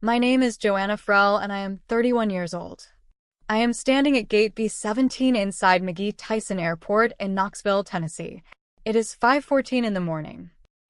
My name is Joanna Frell and I am 31 years old. I am standing at Gate B17 inside McGee Tyson Airport in Knoxville, Tennessee. It is 5:14 in the morning.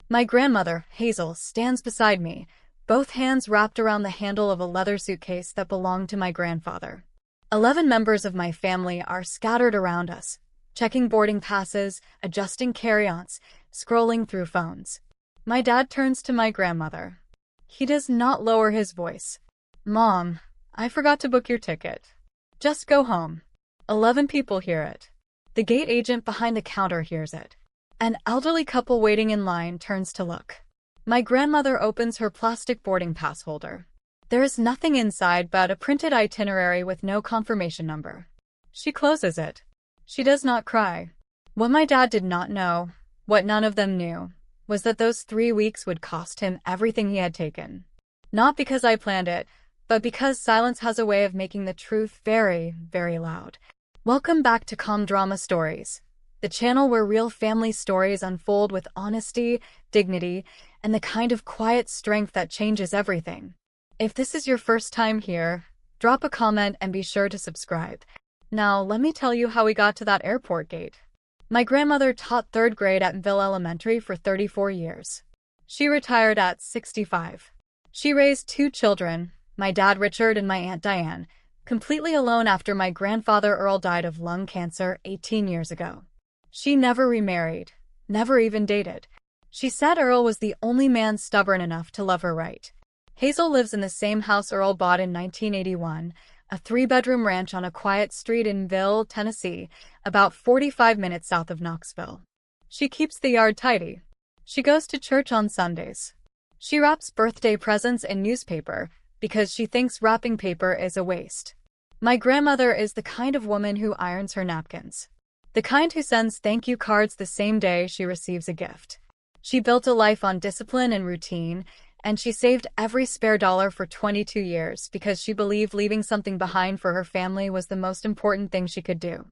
My grandmother, Hazel, stands beside me, both hands wrapped around the handle of a leather suitcase that belonged to my grandfather. 11 members of my family are scattered around us, checking boarding passes, adjusting carry-ons, scrolling through phones. My dad turns to my grandmother. He does not lower his voice. "Mom, I forgot to book your ticket. Just go home." 11 people hear it. The gate agent behind the counter hears it. An elderly couple waiting in line turns to look. My grandmother opens her plastic boarding pass holder. There is nothing inside but a printed itinerary with no confirmation number. She closes it. She does not cry. What my dad did not know, what none of them knew, was that those 3 weeks would cost him everything he had taken. Not because I planned it, but because silence has a way of making the truth very, very loud. Welcome back to Calm Drama Stories, the channel where real family stories unfold with honesty, dignity, and the kind of quiet strength that changes everything. If this is your first time here, drop a comment and be sure to subscribe. Now, let me tell you how we got to that airport gate. My grandmother taught 3rd grade at Ville Elementary for 34 years. She retired at 65. She raised 2 children, my dad Richard and my Aunt Diane, completely alone after my grandfather Earl died of lung cancer 18 years ago. She never remarried, never even dated. She said Earl was the only man stubborn enough to love her right. Hazel lives in the same house Earl bought in 1981, a 3-bedroom ranch on a quiet street in Ville, Tennessee, about 45 minutes south of Knoxville. She keeps the yard tidy. She goes to church on Sundays. She wraps birthday presents in newspaper because she thinks wrapping paper is a waste. My grandmother is the kind of woman who irons her napkins. The kind who sends thank you cards the same day she receives a gift. She built a life on discipline and routine, and she saved every spare dollar for 22 years because she believed leaving something behind for her family was the most important thing she could do.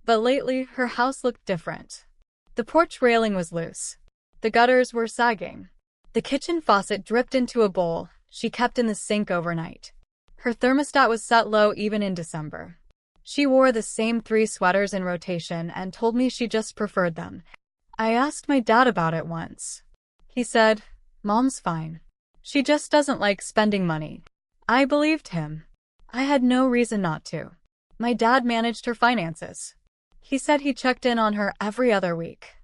But lately, her house looked different. The porch railing was loose. The gutters were sagging. The kitchen faucet dripped into a bowl she kept in the sink overnight. Her thermostat was set low even in December. She wore the same 3 sweaters in rotation and told me she just preferred them. I asked my dad about it once. He said, "Mom's fine. She just doesn't like spending money." I believed him. I had no reason not to. My dad managed her finances. He said he checked in on her every other week.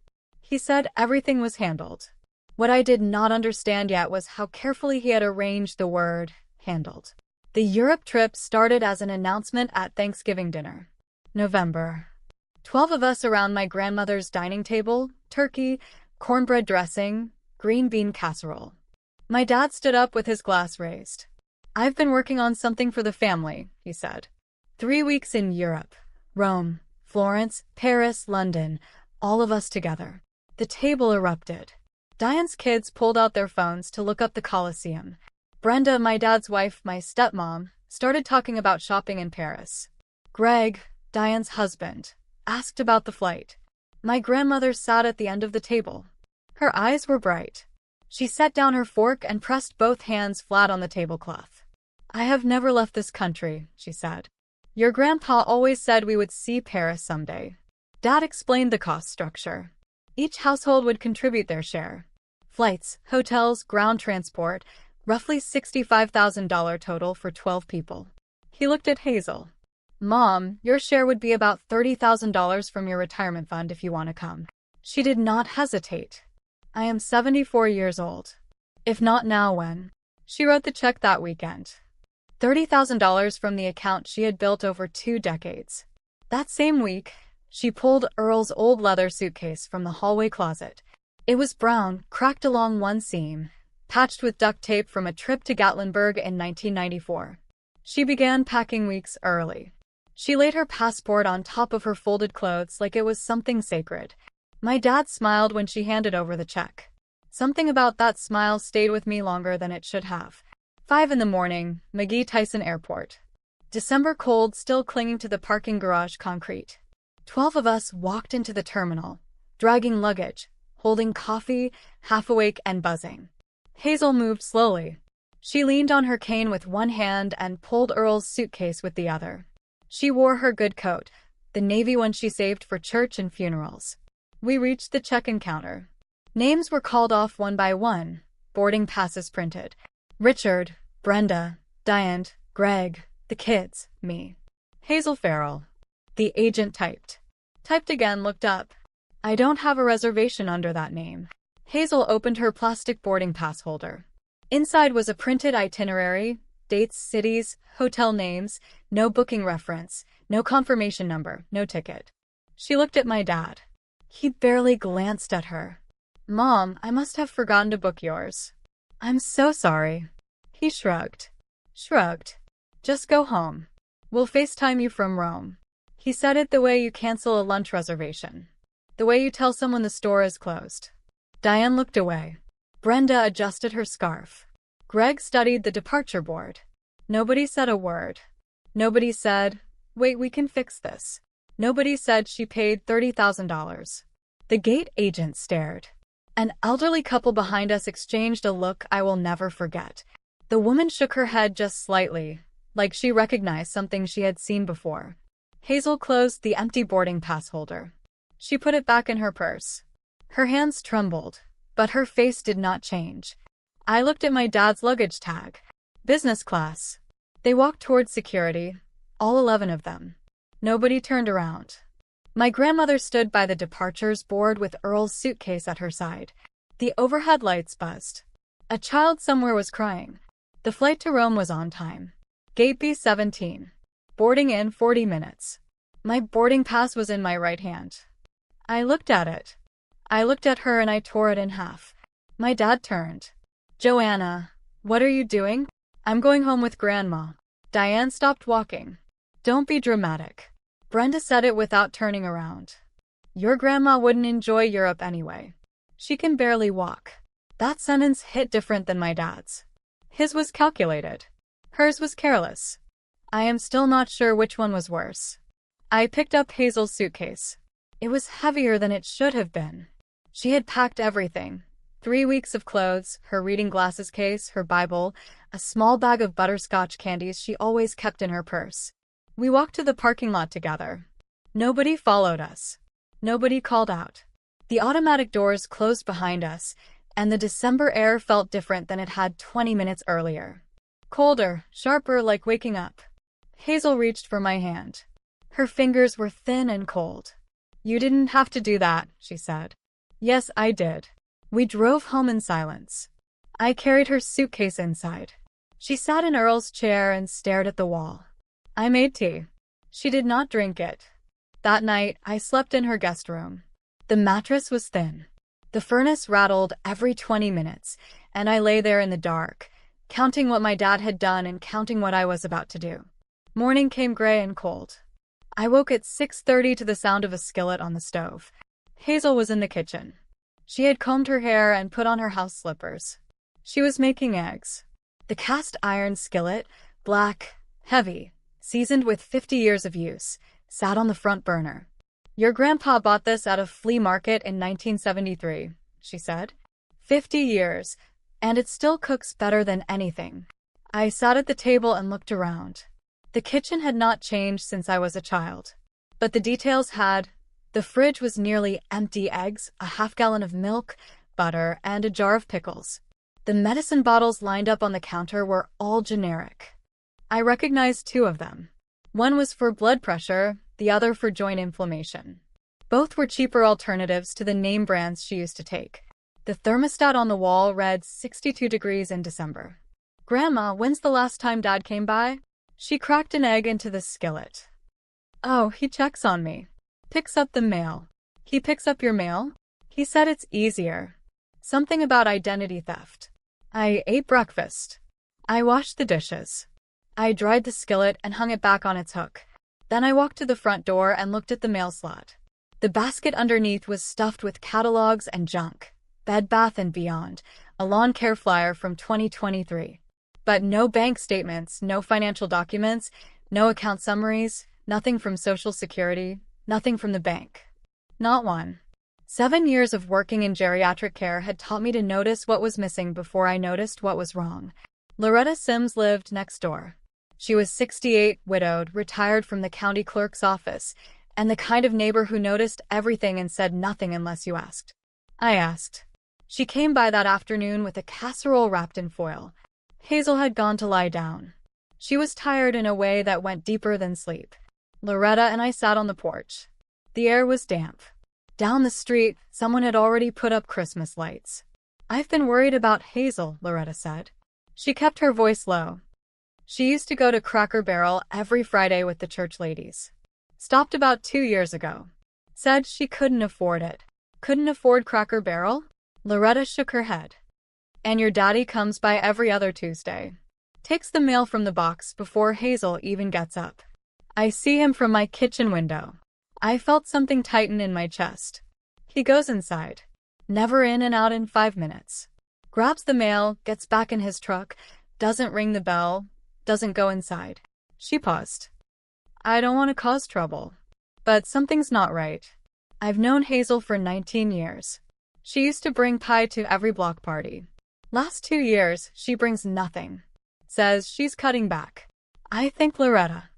He said everything was handled. What I did not understand yet was how carefully he had arranged the word handled. The Europe trip started as an announcement at Thanksgiving dinner. November. 12 of us around my grandmother's dining table, turkey, cornbread dressing, green bean casserole. My dad stood up with his glass raised. "I've been working on something for the family," he said. 3 weeks in Europe. Rome, Florence, Paris, London, all of us together. The table erupted. Diane's kids pulled out their phones to look up the Colosseum. Brenda, my dad's wife, my stepmom, started talking about shopping in Paris. Greg, Diane's husband, asked about the flight. My grandmother sat at the end of the table. Her eyes were bright. She set down her fork and pressed both hands flat on the tablecloth. "I have never left this country," she said. "Your grandpa always said we would see Paris someday." Dad explained the cost structure. Each household would contribute their share. Flights, hotels, ground transport, roughly $65,000 total for 12 people. He looked at Hazel. "Mom, your share would be about $30,000 from your retirement fund if you want to come." She did not hesitate. "I am 74 years old. If not now, when?" She wrote the check that weekend. $30,000 from the account she had built over 2 decades. That same week, she pulled Earl's old leather suitcase from the hallway closet. It was brown, cracked along one seam, patched with duct tape from a trip to Gatlinburg in 1994. She began packing weeks early. She laid her passport on top of her folded clothes like it was something sacred. My dad smiled when she handed over the check. Something about that smile stayed with me longer than it should have. 5 in the morning, McGee Tyson Airport. December cold still clinging to the parking garage concrete. 12 of us walked into the terminal, dragging luggage, holding coffee, half awake and buzzing. Hazel moved slowly. She leaned on her cane with one hand and pulled Earl's suitcase with the other. She wore her good coat, the navy one she saved for church and funerals. We reached the check-in counter. Names were called off one by one, boarding passes printed. Richard, Brenda, Diane, Greg, the kids, me. Hazel Farrell. The agent typed. Typed again, looked up. I don't have a reservation under that name. Hazel opened her plastic boarding pass holder. Inside was a printed itinerary, dates, cities, hotel names, no booking reference, no confirmation number, no ticket. She looked at my dad. He barely glanced at her. Mom, I must have forgotten to book yours. I'm so sorry. He shrugged. Just go home. We'll FaceTime you from Rome. He said it the way you cancel a lunch reservation. The way you tell someone the store is closed. Diane looked away. Brenda adjusted her scarf. Greg studied the departure board. Nobody said a word. Nobody said, wait, we can fix this. Nobody said she paid $30,000. The gate agent stared. An elderly couple behind us exchanged a look I will never forget. The woman shook her head just slightly, like she recognized something she had seen before. Hazel closed the empty boarding pass holder. She put it back in her purse. Her hands trembled, but her face did not change. I looked at my dad's luggage tag. Business class. They walked towards security, all 11 of them. Nobody turned around. My grandmother stood by the departures board with Earl's suitcase at her side. The overhead lights buzzed. A child somewhere was crying. The flight to Rome was on time. Gate B17. Boarding in 40 minutes. My boarding pass was in my right hand. I looked at it. I looked at her and I tore it in half. My dad turned. Joanna, what are you doing? I'm going home with Grandma. Diane stopped walking. Don't be dramatic. Brenda said it without turning around. Your grandma wouldn't enjoy Europe anyway. She can barely walk. That sentence hit different than my dad's. His was calculated. Hers was careless. I am still not sure which one was worse. I picked up Hazel's suitcase. It was heavier than it should have been. She had packed everything. 3 weeks of clothes, her reading glasses case, her Bible, a small bag of butterscotch candies she always kept in her purse. We walked to the parking lot together. Nobody followed us. Nobody called out. The automatic doors closed behind us, and the December air felt different than it had 20 minutes earlier. Colder, sharper, like waking up. Hazel reached for my hand. Her fingers were thin and cold. You didn't have to do that, she said. Yes, I did. We drove home in silence. I carried her suitcase inside. She sat in Earl's chair and stared at the wall. I made tea. She did not drink it. That night, I slept in her guest room. The mattress was thin. The furnace rattled every 20 minutes, and I lay there in the dark, counting what my dad had done and counting what I was about to do. Morning came gray and cold. I woke at 6:30 to the sound of a skillet on the stove. Hazel was in the kitchen. She had combed her hair and put on her house slippers. She was making eggs. The cast iron skillet, black, heavy, seasoned with 50 years of use, sat on the front burner. Your grandpa bought this at a flea market in 1973, she said. 50 years, and it still cooks better than anything. I sat at the table and looked around. The kitchen had not changed since I was a child. But the details had. The fridge was nearly empty: eggs, a half-gallon of milk, butter, and a jar of pickles. The medicine bottles lined up on the counter were all generic. I recognized 2 of them. One was for blood pressure, the other for joint inflammation. Both were cheaper alternatives to the name brands she used to take. The thermostat on the wall read 62 degrees in December. Grandma, when's the last time Dad came by? She cracked an egg into the skillet. Oh, he checks on me. Picks up the mail. He picks up your mail? He said it's easier. Something about identity theft. I ate breakfast. I washed the dishes. I dried the skillet and hung it back on its hook. Then I walked to the front door and looked at the mail slot. The basket underneath was stuffed with catalogs and junk. Bed Bath & Beyond, a lawn care flyer from 2023. But no bank statements, no financial documents, no account summaries, nothing from Social Security, nothing from the bank. Not one. 7 years of working in geriatric care had taught me to notice what was missing before I noticed what was wrong. Loretta Sims lived next door. She was 68, widowed, retired from the county clerk's office, and the kind of neighbor who noticed everything and said nothing unless you asked. I asked. She came by that afternoon with a casserole wrapped in foil. Hazel had gone to lie down. She was tired in a way that went deeper than sleep. Loretta and I sat on the porch. The air was damp. Down the street, someone had already put up Christmas lights. I've been worried about Hazel, Loretta said. She kept her voice low. She used to go to Cracker Barrel every Friday with the church ladies. Stopped about 2 years ago. Said she couldn't afford it. Couldn't afford Cracker Barrel? Loretta shook her head. And your daddy comes by every other Tuesday. Takes the mail from the box before Hazel even gets up. I see him from my kitchen window. I felt something tighten in my chest. He goes inside. Never in and out in 5 minutes. Grabs the mail, gets back in his truck, doesn't ring the bell, doesn't go inside. She paused. I don't want to cause trouble. But something's not right. I've known Hazel for 19 years. She used to bring pie to every block party. Last 2 years, she brings nothing. Says she's cutting back. I think Loretta.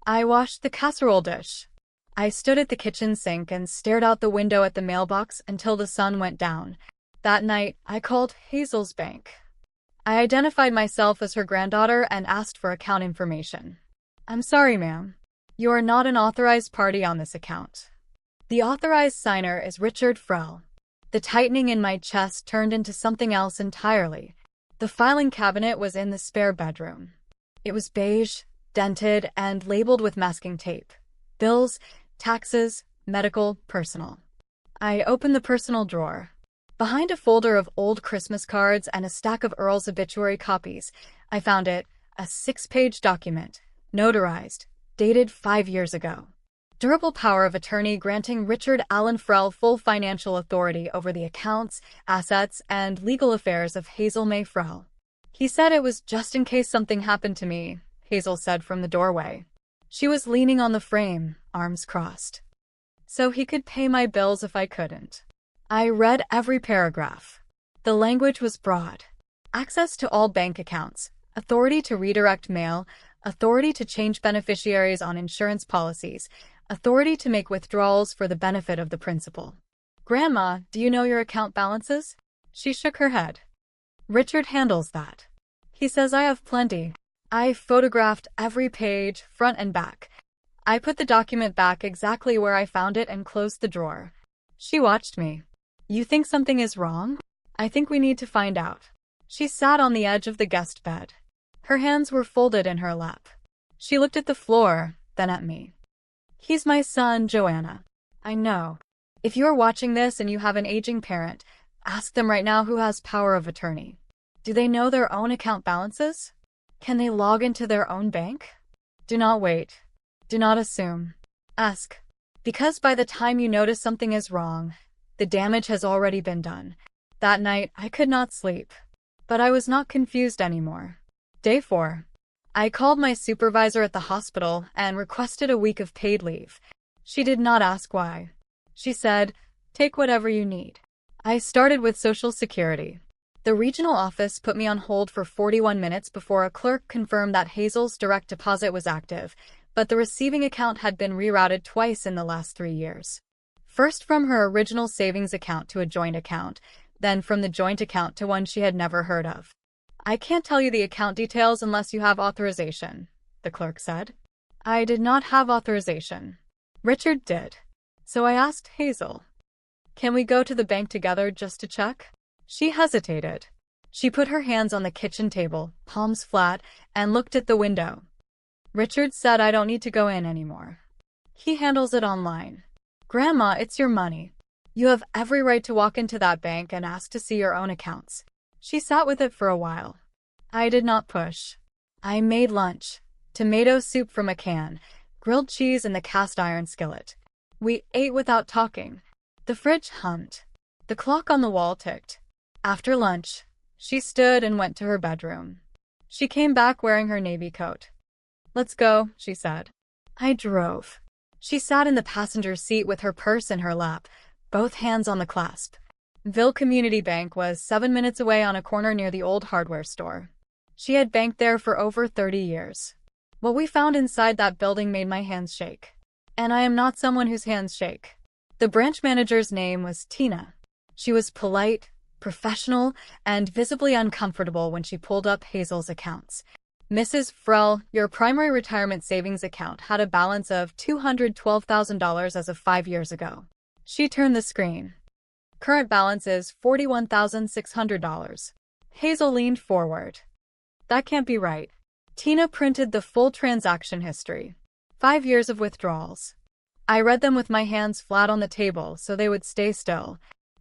I washed the casserole dish. I stood at the kitchen sink and stared out the window at the mailbox until the sun went down. That night, I called Hazel's bank. I identified myself as her granddaughter and asked for account information. I'm sorry, ma'am. You are not an authorized party on this account. The authorized signer is Richard Frell. The tightening in my chest turned into something else entirely. The filing cabinet was in the spare bedroom. It was beige, dented, and labeled with masking tape. Bills, taxes, medical, personal. I opened the personal drawer. Behind a folder of old Christmas cards and a stack of Earl's obituary copies, I found it, a 6-page document, notarized, dated 5 years ago. Durable power of attorney granting Richard Allen Frell full financial authority over the accounts, assets, and legal affairs of Hazel May Frell. He said it was just in case something happened to me, Hazel said from the doorway. She was leaning on the frame, arms crossed. So he could pay my bills if I couldn't. I read every paragraph. The language was broad. Access to all bank accounts, authority to redirect mail, authority to change beneficiaries on insurance policies, authority to make withdrawals for the benefit of the principal. Grandma, do you know your account balances? She shook her head. Richard handles that. He says I have plenty. I photographed every page, front and back. I put the document back exactly where I found it and closed the drawer. She watched me. You think something is wrong? I think we need to find out. She sat on the edge of the guest bed. Her hands were folded in her lap. She looked at the floor, then at me. He's my son, Joanna. I know. If you're watching this and you have an aging parent, ask them right now who has power of attorney. Do they know their own account balances? Can they log into their own bank? Do not wait. Do not assume. Ask. Because by the time you notice something is wrong, the damage has already been done. That night, I could not sleep. But I was not confused anymore. Day 4. I called my supervisor at the hospital and requested a week of paid leave. She did not ask why. She said, take whatever you need. I started with Social Security. The regional office put me on hold for 41 minutes before a clerk confirmed that Hazel's direct deposit was active, but the receiving account had been rerouted twice in the last 3 years. First from her original savings account to a joint account, then from the joint account to one she had never heard of. I can't tell you the account details unless you have authorization, the clerk said. I did not have authorization. Richard did. So I asked Hazel, can we go to the bank together just to check? She hesitated. She put her hands on the kitchen table, palms flat, and looked at the window. Richard said I don't need to go in anymore. He handles it online. Grandma, it's your money. You have every right to walk into that bank and ask to see your own accounts. She sat with it for a while. I did not push. I made lunch. Tomato soup from a can, grilled cheese in the cast-iron skillet. We ate without talking. The fridge hummed. The clock on the wall ticked. After lunch, she stood and went to her bedroom. She came back wearing her navy coat. Let's go, she said. I drove. She sat in the passenger seat with her purse in her lap, both hands on the clasp. Ville Community Bank was 7 minutes away on a corner near the old hardware store. She had banked there for over 30 years. What we found inside that building made my hands shake. And I am not someone whose hands shake. The branch manager's name was Tina. She was polite, professional, and visibly uncomfortable when she pulled up Hazel's accounts. Mrs. Frell, your primary retirement savings account had a balance of $212,000 as of 5 years ago. She turned the screen. Current balance is $41,600. Hazel leaned forward. That can't be right. Tina printed the full transaction history. 5 years of withdrawals. I read them with my hands flat on the table so they would stay still.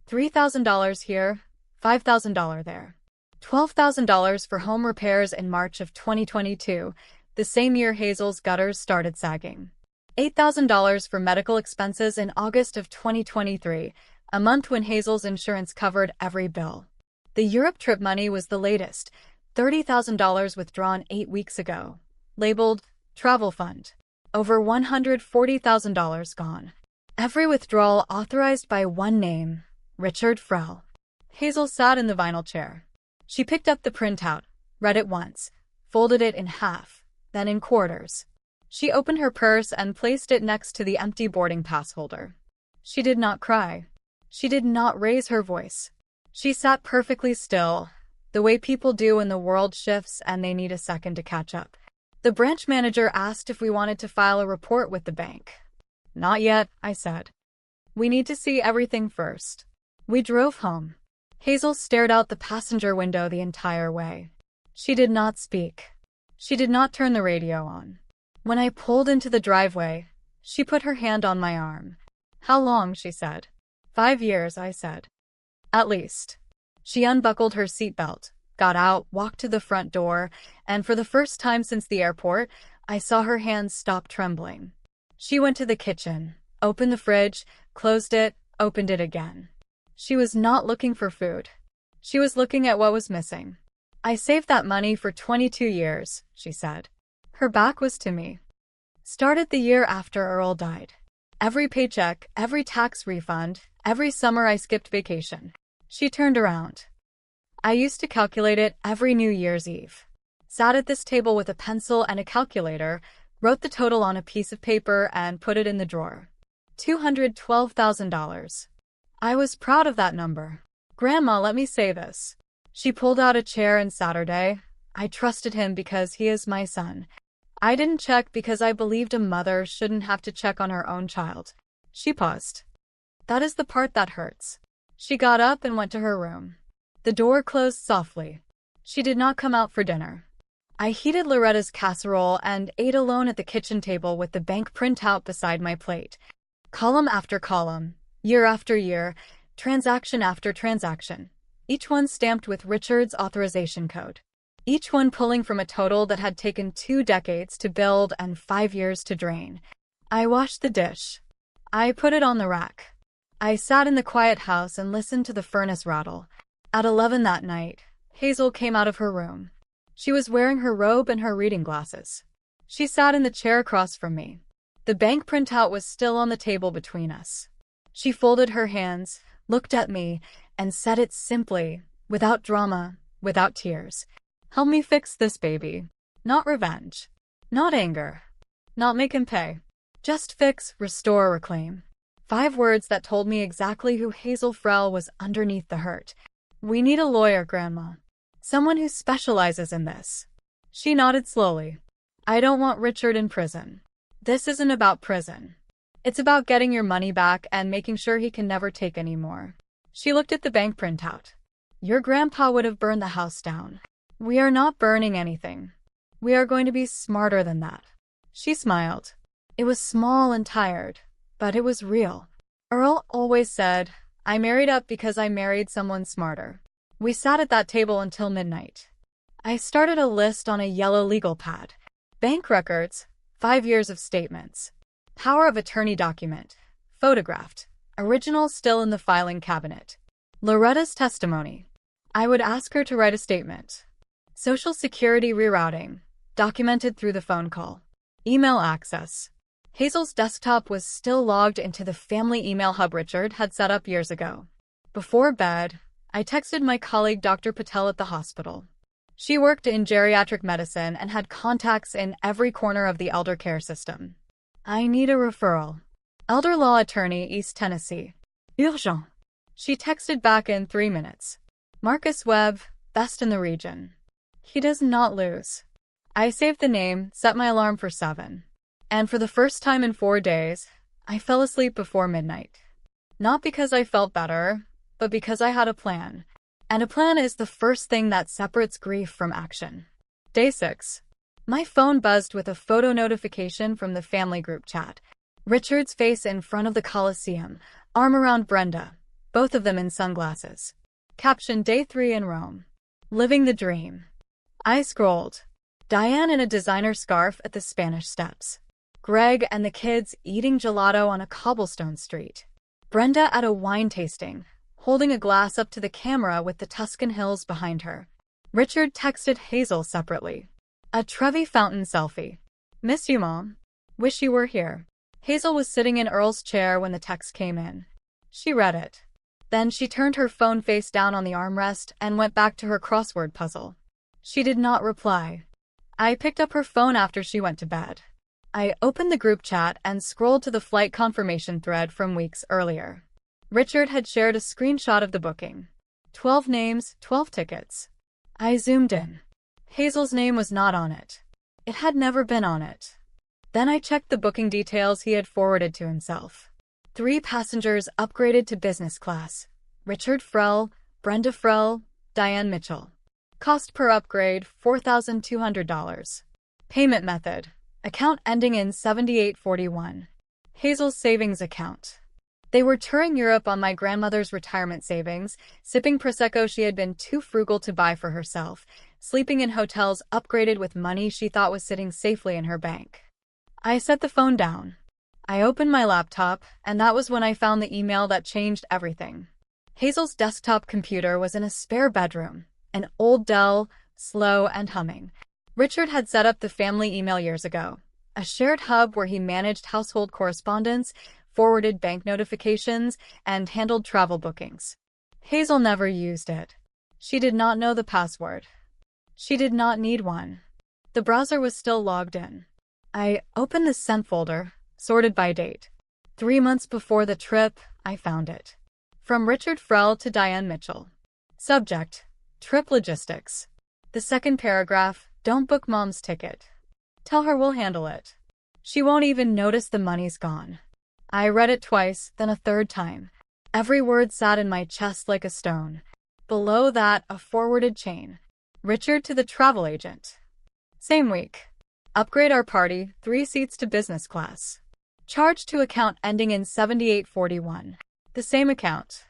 $3,000 here, $5,000 there. $12,000 for home repairs in March of 2022, the same year Hazel's gutters started sagging. $8,000 for medical expenses in August of 2023, a month when Hazel's insurance covered every bill. The Europe trip money was the latest, $30,000 withdrawn 8 weeks ago, labeled travel fund. Over $140,000 gone. Every withdrawal authorized by one name, Richard Frell. Hazel sat in the vinyl chair. She picked up the printout, read it once, folded it in half, then in quarters. She opened her purse and placed it next to the empty boarding pass holder. She did not cry. She did not raise her voice. She sat perfectly still, the way people do when the world shifts and they need a second to catch up. The branch manager asked if we wanted to file a report with the bank. Not yet, I said. We need to see everything first. We drove home. Hazel stared out the passenger window the entire way. She did not speak. She did not turn the radio on. When I pulled into the driveway, she put her hand on my arm. How long, she said. 5 years, I said. At least. She unbuckled her seatbelt, got out, walked to the front door, and for the first time since the airport, I saw her hands stop trembling. She went to the kitchen, opened the fridge, closed it, opened it again. She was not looking for food. She was looking at what was missing. I saved that money for 22 years, she said. Her back was to me. Started the year after Earl died. Every paycheck, every tax refund, every summer I skipped vacation. She turned around. I used to calculate it every New Year's Eve. Sat at this table with a pencil and a calculator, wrote the total on a piece of paper and put it in the drawer. $212,000. I was proud of that number. Grandma let me say this. She pulled out a chair and Saturday. I trusted him because he is my son. I didn't check because I believed a mother shouldn't have to check on her own child. She paused. That is the part that hurts. She got up and went to her room. The door closed softly. She did not come out for dinner. I heated Loretta's casserole and ate alone at the kitchen table with the bank printout beside my plate. Column after column, year after year, transaction after transaction, each one stamped with Richard's authorization code. Each one pulling from a total that had taken 2 decades to build and 5 years to drain. I washed the dish. I put it on the rack. I sat in the quiet house and listened to the furnace rattle. At 11 that night, Hazel came out of her room. She was wearing her robe and her reading glasses. She sat in the chair across from me. The bank printout was still on the table between us. She folded her hands, looked at me, and said it simply, without drama, without tears. Help me fix this baby. Not revenge. Not anger. Not make him pay. Just fix, restore, reclaim. 5 words that told me exactly who Hazel Frell was underneath the hurt. We need a lawyer, Grandma. Someone who specializes in this. She nodded slowly. I don't want Richard in prison. This isn't about prison. It's about getting your money back and making sure he can never take any more. She looked at the bank printout. Your grandpa would have burned the house down. We are not burning anything. We are going to be smarter than that. She smiled. It was small and tired, but it was real. Earl always said, I married up because I married someone smarter. We sat at that table until midnight. I started a list on a yellow legal pad. Bank records, 5 years of statements. Power of attorney document, photographed, original still in the filing cabinet. Loretta's testimony. I would ask her to write a statement. Social Security rerouting, documented through the phone call. Email access. Hazel's desktop was still logged into the family email hub Richard had set up years ago. Before bed, I texted my colleague Dr. Patel at the hospital. She worked in geriatric medicine and had contacts in every corner of the elder care system. I need a referral. Elder law attorney, East Tennessee. Urgent. She texted back in 3 minutes. Marcus Webb, best in the region. He does not lose. I saved the name, set my alarm for 7. And for the first time in 4 days, I fell asleep before midnight. Not because I felt better, but because I had a plan. And a plan is the first thing that separates grief from action. Day 6. My phone buzzed with a photo notification from the family group chat. Richard's face in front of the Coliseum, arm around Brenda, both of them in sunglasses. Caption: Day 3 in Rome. Living the dream. I scrolled. Diane in a designer scarf at the Spanish Steps. Greg and the kids eating gelato on a cobblestone street. Brenda at a wine tasting, holding a glass up to the camera with the Tuscan hills behind her. Richard texted Hazel separately. A Trevi Fountain selfie. Miss you, Mom. Wish you were here. Hazel was sitting in Earl's chair when the text came in. She read it. Then she turned her phone face down on the armrest and went back to her crossword puzzle. She did not reply. I picked up her phone after she went to bed. I opened the group chat and scrolled to the flight confirmation thread from weeks earlier. Richard had shared a screenshot of the booking. 12 names, 12 tickets. I zoomed in. Hazel's name was not on it. It had never been on it. Then I checked the booking details he had forwarded to himself. 3 passengers upgraded to business class. Richard Frell, Brenda Frell, Diane Mitchell. Cost per upgrade, $4,200. Payment method: account ending in 7841. Hazel's savings account. They were touring Europe on my grandmother's retirement savings, sipping Prosecco she had been too frugal to buy for herself, sleeping in hotels upgraded with money she thought was sitting safely in her bank. I set the phone down. I opened my laptop, and that was when I found the email that changed everything. Hazel's desktop computer was in a spare bedroom, an old Dell, slow and humming. Richard had set up the family email years ago, a shared hub where he managed household correspondence, forwarded bank notifications, and handled travel bookings. Hazel never used it. She did not know the password. She did not need one. The browser was still logged in. I opened the sent folder, sorted by date. 3 months before the trip, I found it. From Richard Frell to Diane Mitchell. Subject: Trip logistics. The second paragraph: don't book Mom's ticket. Tell her we'll handle it. She won't even notice the money's gone. I read it twice, then a third time. Every word sat in my chest like a stone. Below that, a forwarded chain. Richard to the travel agent. Same week. Upgrade our party, 3 seats to business class. Charge to account ending in 7841. The same account.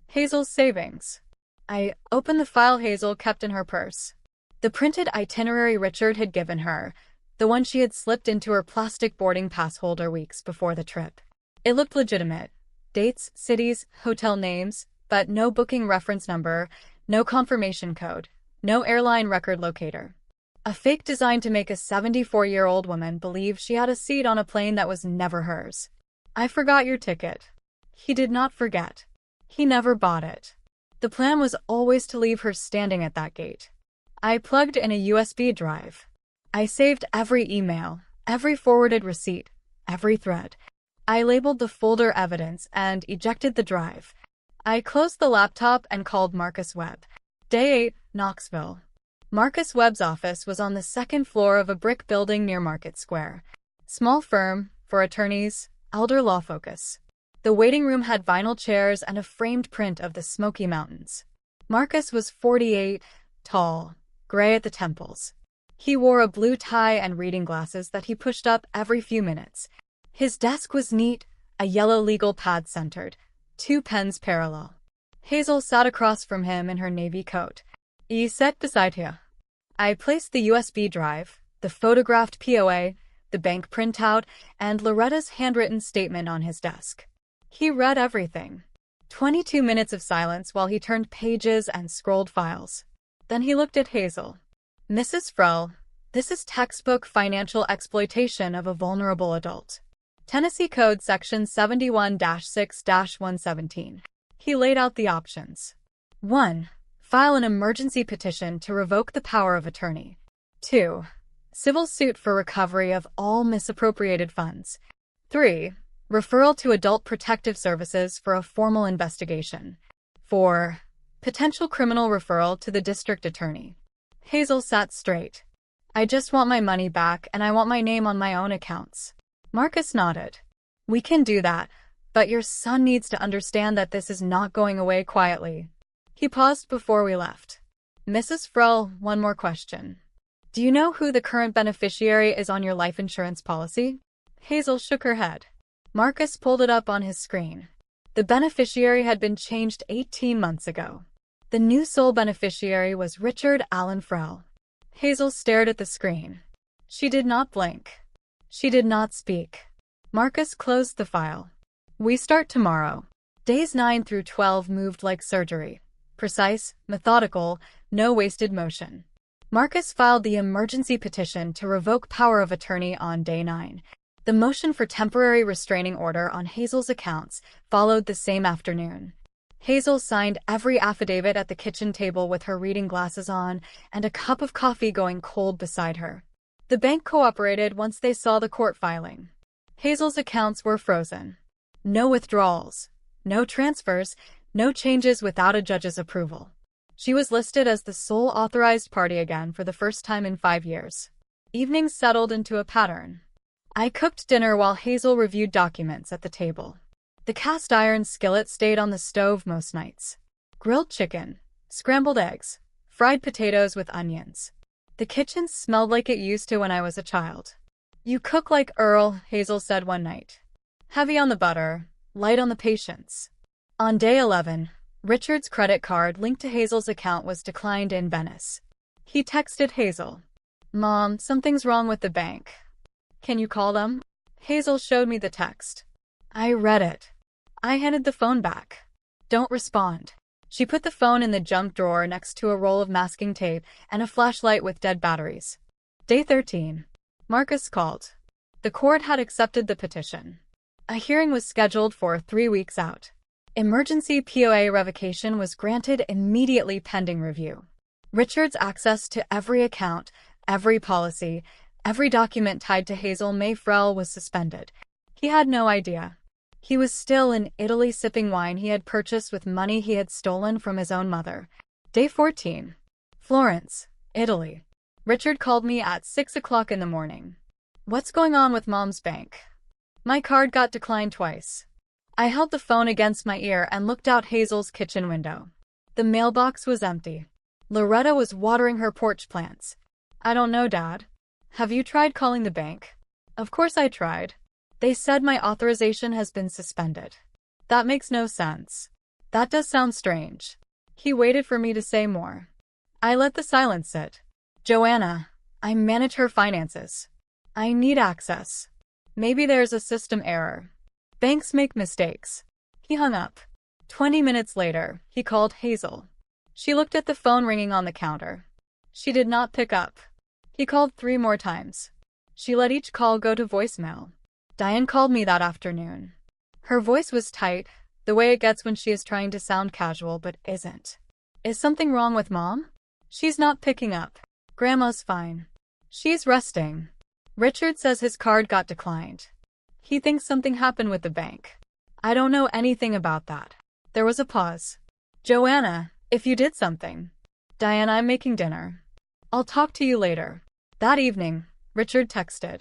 Hazel's savings. I opened the file Hazel kept in her purse. The printed itinerary Richard had given her, the one she had slipped into her plastic boarding pass holder weeks before the trip. It looked legitimate. Dates, cities, hotel names, but no booking reference number, no confirmation code, no airline record locator. A fake designed to make a 74-year-old woman believe she had a seat on a plane that was never hers. I forgot your ticket. He did not forget. He never bought it. The plan was always to leave her standing at that gate. I plugged in a USB drive. I saved every email, every forwarded receipt, every thread. I labeled the folder evidence and ejected the drive. I closed the laptop and called Marcus Webb. Day 8, Knoxville. Marcus Webb's office was on the 2nd floor of a brick building near Market Square. Small firm, for attorneys, elder law focus. The waiting room had vinyl chairs and a framed print of the Smoky Mountains. Marcus was 48, tall, gray at the temples. He wore a blue tie and reading glasses that he pushed up every few minutes. His desk was neat, a yellow legal pad centered, 2 pens parallel. Hazel sat across from him in her navy coat. He sat beside her. I placed the USB drive, the photographed POA, the bank printout, and Loretta's handwritten statement on his desk. He read everything. 22 minutes of silence while he turned pages and scrolled files. Then he looked at Hazel. Mrs. Frell, this is textbook financial exploitation of a vulnerable adult. Tennessee Code Section 71-6-117. He laid out the options. 1. File an emergency petition to revoke the power of attorney. 2. Civil suit for recovery of all misappropriated funds. 3. Referral to Adult Protective Services for a formal investigation. 4. Potential criminal referral to the district attorney. Hazel sat straight. I just want my money back and I want my name on my own accounts. Marcus nodded. We can do that, but your son needs to understand that this is not going away quietly. He paused before we left. Mrs. Frell, one more question. Do you know who the current beneficiary is on your life insurance policy? Hazel shook her head. Marcus pulled it up on his screen. The beneficiary had been changed 18 months ago. The new sole beneficiary was Richard Allen Frell. Hazel stared at the screen. She did not blink. She did not speak. Marcus closed the file. We start tomorrow. Days 9 through 12 moved like surgery. Precise, methodical, no wasted motion. Marcus filed the emergency petition to revoke power of attorney on day 9. The motion for temporary restraining order on Hazel's accounts followed the same afternoon. Hazel signed every affidavit at the kitchen table with her reading glasses on and a cup of coffee going cold beside her. The bank cooperated once they saw the court filing. Hazel's accounts were frozen. No withdrawals, no transfers, no changes without a judge's approval. She was listed as the sole authorized party again for the first time in 5 years. Evenings settled into a pattern. I cooked dinner while Hazel reviewed documents at the table. The cast iron skillet stayed on the stove most nights. Grilled chicken, scrambled eggs, fried potatoes with onions. The kitchen smelled like it used to when I was a child. You cook like Earl, Hazel said one night. Heavy on the butter, light on the patience. On day 11, Richard's credit card linked to Hazel's account was declined in Venice. He texted Hazel. Mom, something's wrong with the bank. Can you call them? Hazel showed me the text. I read it. I handed the phone back. Don't respond. She put the phone in the junk drawer next to a roll of masking tape and a flashlight with dead batteries. Day 13. Marcus called. The court had accepted the petition. A hearing was scheduled for 3 weeks out. Emergency POA revocation was granted immediately pending review. Richard's access to every account, every policy, every document tied to Hazel May Frell was suspended. He had no idea. He was still in Italy sipping wine he had purchased with money he had stolen from his own mother. Day 14. Florence, Italy. Richard called me at 6 o'clock in the morning. What's going on with Mom's bank? My card got declined twice. I held the phone against my ear and looked out Hazel's kitchen window. The mailbox was empty. Loretta was watering her porch plants. I don't know, Dad. Have you tried calling the bank? Of course I tried. They said my authorization has been suspended. That makes no sense. That does sound strange. He waited for me to say more. I let the silence sit. Joanna, I manage her finances. I need access. Maybe there's a system error. Banks make mistakes. He hung up. 20 minutes later, he called Hazel. She looked at the phone ringing on the counter. She did not pick up. He called 3 more times. She let each call go to voicemail. Diane called me that afternoon. Her voice was tight, the way it gets when she is trying to sound casual but isn't. Is something wrong with Mom? She's not picking up. Grandma's fine. She's resting. Richard says his card got declined. He thinks something happened with the bank. I don't know anything about that. There was a pause. Joanna, if you did something. Diane, I'm making dinner. I'll talk to you later. That evening, Richard texted.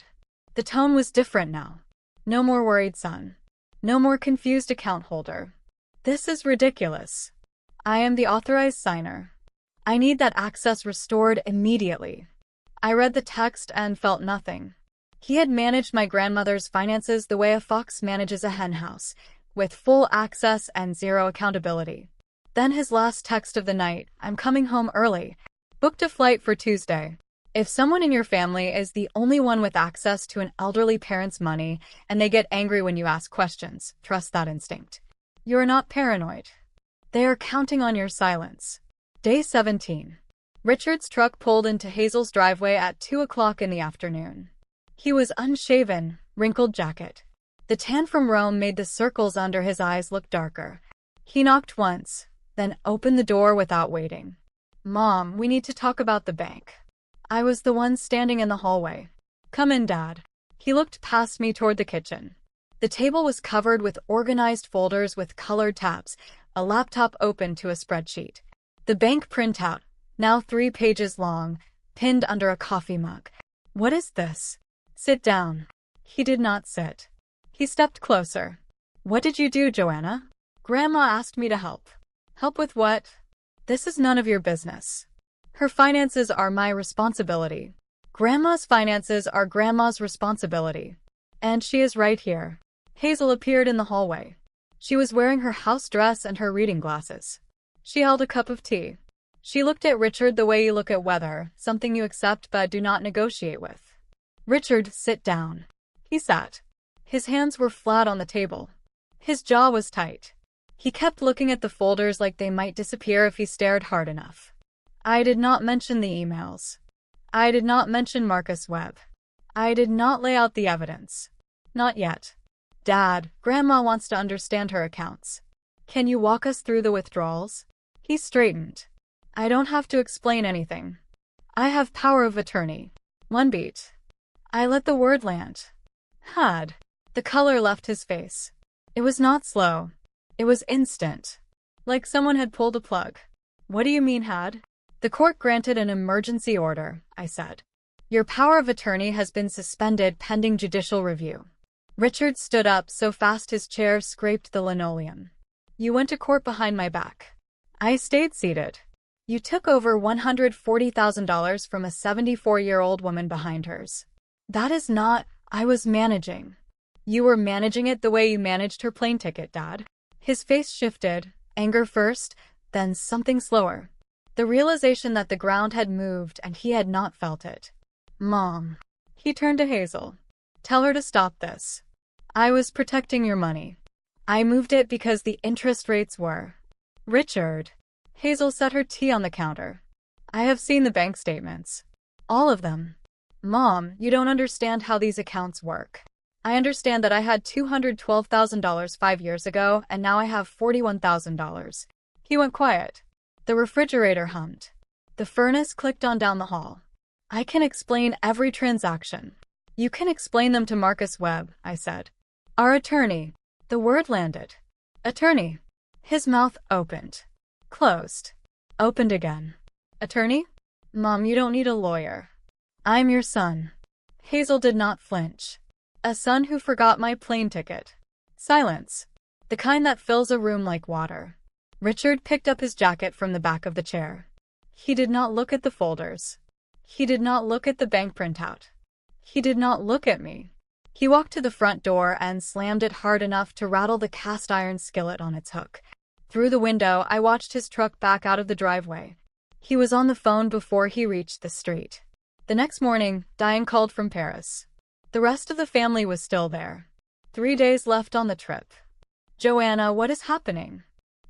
The tone was different now. No more worried son. No more confused account holder. This is ridiculous. I am the authorized signer. I need that access restored immediately. I read the text and felt nothing. He had managed my grandmother's finances the way a fox manages a henhouse, with full access and zero accountability. Then his last text of the night, I'm coming home early. Booked a flight for Tuesday. If someone in your family is the only one with access to an elderly parent's money and they get angry when you ask questions, trust that instinct. You're not paranoid. They are counting on your silence. Day 17. Richard's truck pulled into Hazel's driveway at 2 o'clock in the afternoon. He was unshaven, wrinkled jacket. The tan from Rome made the circles under his eyes look darker. He knocked once, then opened the door without waiting. Mom, we need to talk about the bank. I was the one standing in the hallway. Come in, Dad. He looked past me toward the kitchen. The table was covered with organized folders with colored tabs, a laptop open to a spreadsheet. The bank printout, now 3 pages long, pinned under a coffee mug. What is this? Sit down. He did not sit. He stepped closer. What did you do, Joanna? Grandma asked me to help. Help with what? This is none of your business. Her finances are my responsibility. Grandma's finances are Grandma's responsibility. And she is right here. Hazel appeared in the hallway. She was wearing her house dress and her reading glasses. She held a cup of tea. She looked at Richard the way you look at weather, something you accept but do not negotiate with. Richard, sit down. He sat. His hands were flat on the table. His jaw was tight. He kept looking at the folders like they might disappear if he stared hard enough. I did not mention the emails. I did not mention Marcus Webb. I did not lay out the evidence. Not yet. Dad, Grandma wants to understand her accounts. Can you walk us through the withdrawals? He straightened. I don't have to explain anything. I have power of attorney. One beat. I let the word land. Had. The color left his face. It was not slow. It was instant. Like someone had pulled a plug. What do you mean, had? The court granted an emergency order, I said. Your power of attorney has been suspended pending judicial review. Richard stood up so fast his chair scraped the linoleum. You went to court behind my back. I stayed seated. You took over $140,000 from a 74-year-old woman behind hers. That is not, I was managing. You were managing it the way you managed her plane ticket, Dad. His face shifted, anger first, then something slower. The realization that the ground had moved and he had not felt it. Mom. He turned to Hazel. Tell her to stop this. I was protecting your money. I moved it because the interest rates were. Richard. Hazel set her tea on the counter. I have seen the bank statements. All of them. Mom, you don't understand how these accounts work. I understand that I had $212,000 5 years ago, and now I have $41,000. He went quiet. The refrigerator hummed. The furnace clicked on down the hall. I can explain every transaction. You can explain them to Marcus Webb, I said. Our attorney. The word landed. Attorney. His mouth opened. Closed. Opened again. Attorney? Mom, you don't need a lawyer. I'm your son. Hazel did not flinch. A son who forgot my plane ticket. Silence. The kind that fills a room like water. Richard picked up his jacket from the back of the chair. He did not look at the folders. He did not look at the bank printout. He did not look at me. He walked to the front door and slammed it hard enough to rattle the cast iron skillet on its hook. Through the window, I watched his truck back out of the driveway. He was on the phone before he reached the street. The next morning, Diane called from Paris. The rest of the family was still there. 3 days left on the trip. Joanna, what is happening?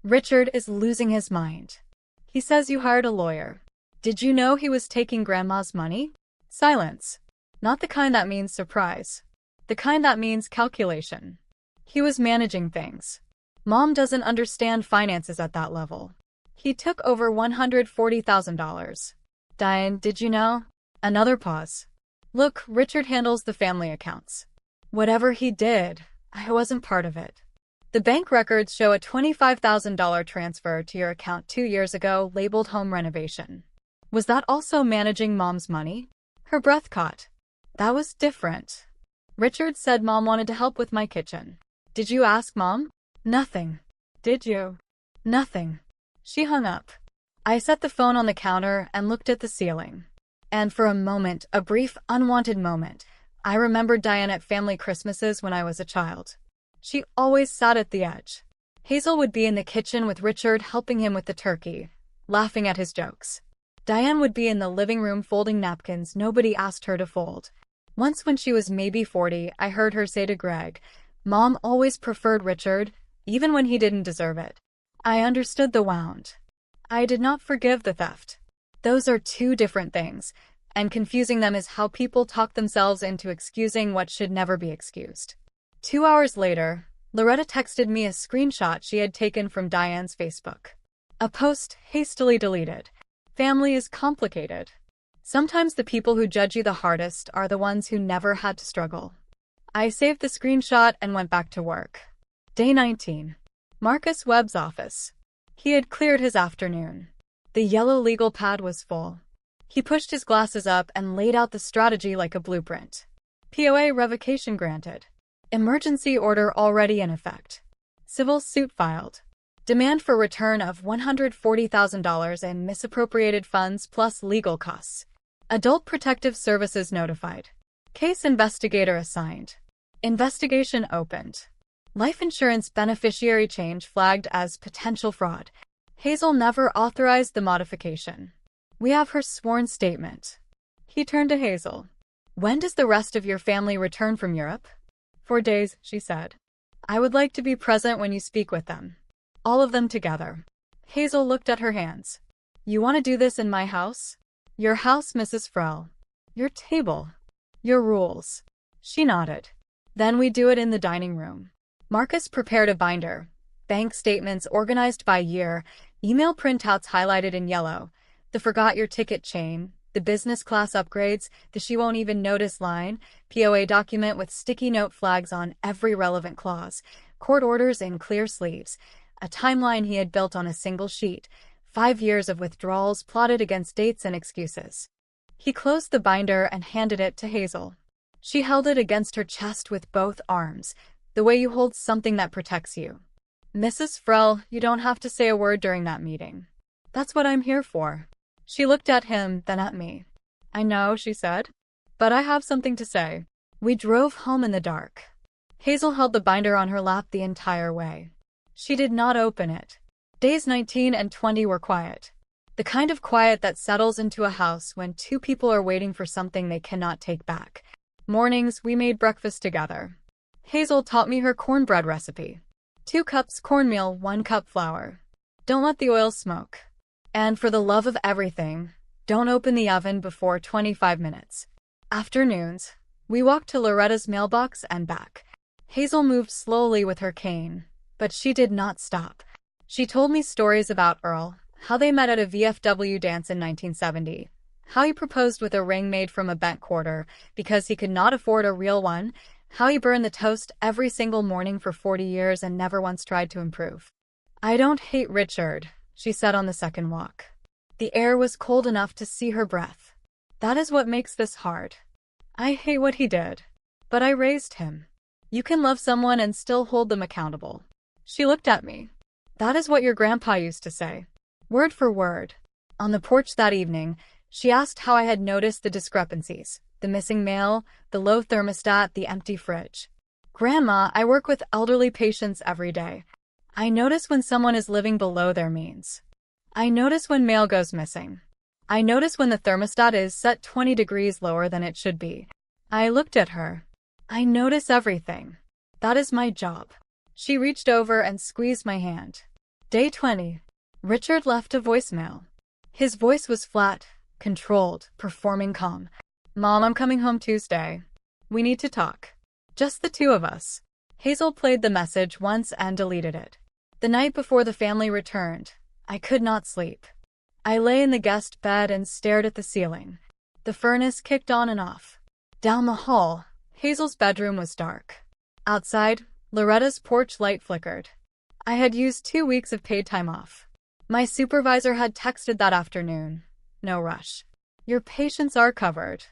Richard is losing his mind. He says you hired a lawyer. Did you know he was taking Grandma's money? Silence. Not the kind that means surprise. The kind that means calculation. He was managing things. Mom doesn't understand finances at that level. He took over $140,000. Diane, did you know? Another pause. Look, Richard handles the family accounts. Whatever he did, I wasn't part of it. The bank records show a $25,000 transfer to your account 2 years ago labeled home renovation. Was that also managing Mom's money? Her breath caught. That was different. Richard said Mom wanted to help with my kitchen. Did you ask Mom? Nothing. Did you? Nothing. She hung up. I set the phone on the counter and looked at the ceiling. And for a moment, a brief, unwanted moment, I remembered Diane at family Christmases when I was a child. She always sat at the edge. Hazel would be in the kitchen with Richard helping him with the turkey, laughing at his jokes. Diane would be in the living room folding napkins nobody asked her to fold. Once when she was maybe 40, I heard her say to Greg, Mom always preferred Richard, even when he didn't deserve it. I understood the wound. I did not forgive the theft. Those are two different things, and confusing them is how people talk themselves into excusing what should never be excused. 2 hours later, Loretta texted me a screenshot she had taken from Diane's Facebook. A post hastily deleted. Family is complicated. Sometimes the people who judge you the hardest are the ones who never had to struggle. I saved the screenshot and went back to work. Day 19. Marcus Webb's office. He had cleared his afternoon. The yellow legal pad was full. He pushed his glasses up and laid out the strategy like a blueprint. POA revocation granted. Emergency order already in effect. Civil suit filed. Demand for return of $140,000 in misappropriated funds plus legal costs. Adult Protective Services notified. Case investigator assigned. Investigation opened. Life insurance beneficiary change flagged as potential fraud. Hazel never authorized the modification. We have her sworn statement. He turned to Hazel. When does the rest of your family return from Europe? 4 days, she said. I would like to be present when you speak with them. All of them together. Hazel looked at her hands. You want to do this in my house? Your house, Mrs. Frell. Your table. Your rules. She nodded. Then we do it in the dining room. Marcus prepared a binder. Bank statements organized by year, email printouts highlighted in yellow, the forgot your ticket chain, the business class upgrades, the she won't even notice line, POA document with sticky note flags on every relevant clause, court orders in clear sleeves, a timeline he had built on a single sheet, 5 years of withdrawals plotted against dates and excuses. He closed the binder and handed it to Hazel. She held it against her chest with both arms, the way you hold something that protects you. Mrs. Frell, you don't have to say a word during that meeting. That's what I'm here for. She looked at him, then at me. I know, she said. But I have something to say. We drove home in the dark. Hazel held the binder on her lap the entire way. She did not open it. Days 19 and 20 were quiet. The kind of quiet that settles into a house when two people are waiting for something they cannot take back. Mornings, we made breakfast together. Hazel taught me her cornbread recipe. 2 cups cornmeal, 1 cup flour. Don't let the oil smoke. And for the love of everything, don't open the oven before 25 minutes. Afternoons, we walked to Loretta's mailbox and back. Hazel moved slowly with her cane, but she did not stop. She told me stories about Earl, how they met at a VFW dance in 1970, how he proposed with a ring made from a bent quarter because he could not afford a real one, how he burned the toast every single morning for 40 years and never once tried to improve. I don't hate Richard, she said on the second walk. The air was cold enough to see her breath. That is what makes this hard. I hate what he did. But I raised him. You can love someone and still hold them accountable. She looked at me. That is what your grandpa used to say. Word for word. On the porch that evening, she asked how I had noticed the discrepancies. The missing mail, the low thermostat, the empty fridge. Grandma, I work with elderly patients every day. I notice when someone is living below their means. I notice when mail goes missing. I notice when the thermostat is set 20 degrees lower than it should be. I looked at her. I notice everything. That is my job. She reached over and squeezed my hand. Day 20. Richard left a voicemail. His voice was flat, controlled, performing calm. Mom, I'm coming home Tuesday. We need to talk. Just the two of us. Hazel played the message once and deleted it. The night before the family returned, I could not sleep. I lay in the guest bed and stared at the ceiling. The furnace kicked on and off. Down the hall, Hazel's bedroom was dark. Outside, Loretta's porch light flickered. I had used 2 weeks of paid time off. My supervisor had texted that afternoon. No rush. Your patients are covered.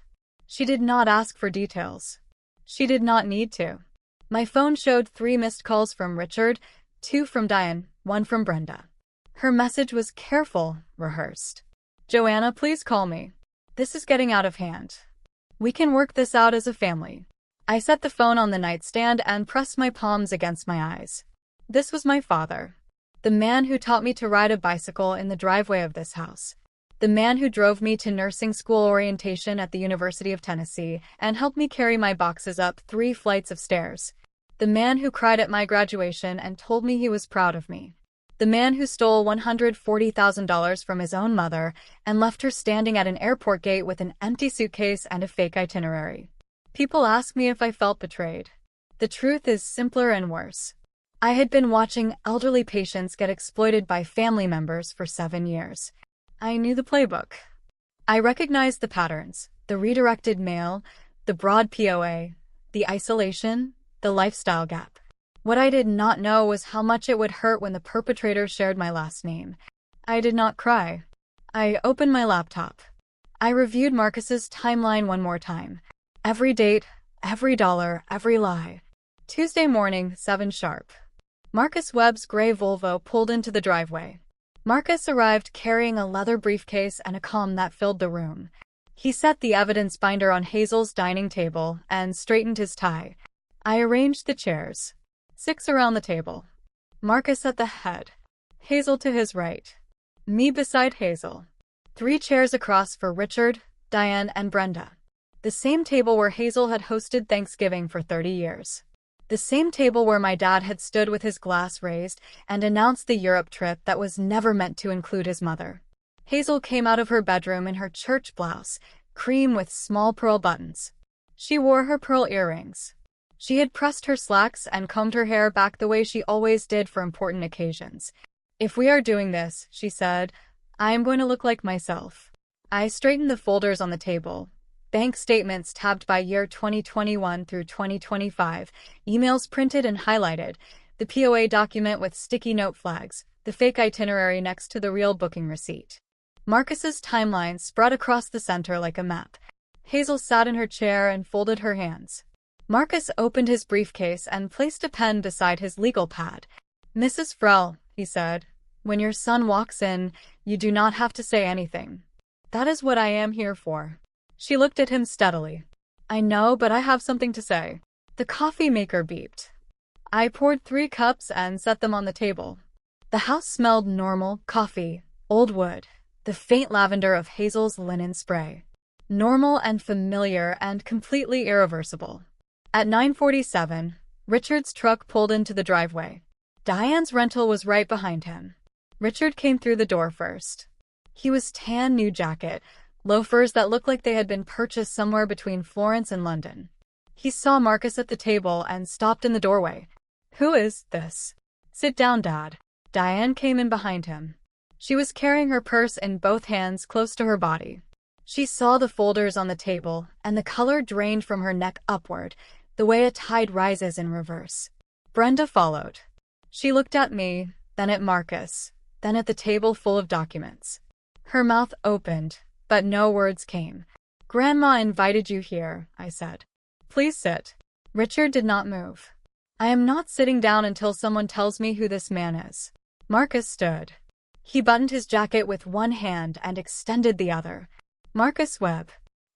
She did not ask for details. She did not need to. My phone showed 3 missed calls from Richard, 2 from Diane, 1 from Brenda. Her message was careful, rehearsed. Joanna, please call me. This is getting out of hand. We can work this out as a family. I set the phone on the nightstand and pressed my palms against my eyes. This was my father. The man who taught me to ride a bicycle in the driveway of this house. The man who drove me to nursing school orientation at the University of Tennessee and helped me carry my boxes up 3 flights of stairs. The man who cried at my graduation and told me he was proud of me. The man who stole $140,000 from his own mother and left her standing at an airport gate with an empty suitcase and a fake itinerary. People ask me if I felt betrayed. The truth is simpler and worse. I had been watching elderly patients get exploited by family members for 7 years. I knew the playbook. I recognized the patterns, the redirected mail, the broad POA, the isolation, the lifestyle gap. What I did not know was how much it would hurt when the perpetrator shared my last name. I did not cry. I opened my laptop. I reviewed Marcus's timeline one more time. Every date, every dollar, every lie. Tuesday morning, 7 sharp. Marcus Webb's gray Volvo pulled into the driveway. Marcus arrived carrying a leather briefcase and a calm that filled the room. He set the evidence binder on Hazel's dining table and straightened his tie. I arranged the chairs. 6 around the table. Marcus at the head. Hazel to his right. Me beside Hazel. 3 chairs across for Richard, Diane, and Brenda. The same table where Hazel had hosted Thanksgiving for 30 years. The same table where my dad had stood with his glass raised and announced the Europe trip that was never meant to include his mother. Hazel came out of her bedroom in her church blouse, cream with small pearl buttons. She wore her pearl earrings. She had pressed her slacks and combed her hair back the way she always did for important occasions. "If we are doing this," she said, "I am going to look like myself." I straightened the folders on the table. Bank statements tabbed by year 2021 through 2025, emails printed and highlighted, the POA document with sticky note flags, the fake itinerary next to the real booking receipt. Marcus's timeline spread across the center like a map. Hazel sat in her chair and folded her hands. Marcus opened his briefcase and placed a pen beside his legal pad. "Mrs. Frell," he said, "when your son walks in, you do not have to say anything. That is what I am here for." She looked at him steadily. "I know, but I have something to say." The coffee maker beeped. I poured 3 cups and set them on the table. The house smelled normal, coffee, old wood, the faint lavender of Hazel's linen spray. Normal and familiar and completely irreversible. At 9:47, Richard's truck pulled into the driveway. Diane's rental was right behind him. Richard came through the door first. He was tan, new jacket, loafers that looked like they had been purchased somewhere between Florence and London. He saw Marcus at the table and stopped in the doorway. "Who is this?" "Sit down, Dad." Diane came in behind him. She was carrying her purse in both hands close to her body. She saw the folders on the table, and the color drained from her neck upward, the way a tide rises in reverse. Brenda followed. She looked at me, then at Marcus, then at the table full of documents. Her mouth opened, but no words came. "Grandma invited you here," I said. "Please sit." Richard did not move. "I am not sitting down until someone tells me who this man is." Marcus stood. He buttoned his jacket with one hand and extended the other. "Marcus Webb,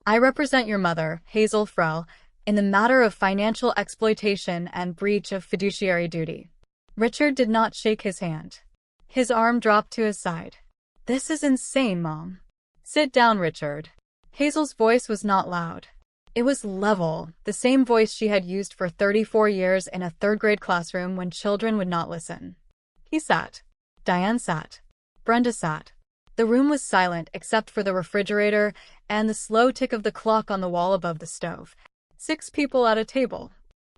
I represent your mother, Hazel Frell, in the matter of financial exploitation and breach of fiduciary duty." Richard did not shake his hand. His arm dropped to his side. "This is insane, Mom." "Sit down, Richard." Hazel's voice was not loud. It was level, the same voice she had used for 34 years in a 3rd-grade classroom when children would not listen. He sat. Diane sat. Brenda sat. The room was silent except for the refrigerator and the slow tick of the clock on the wall above the stove. 6 people at a table.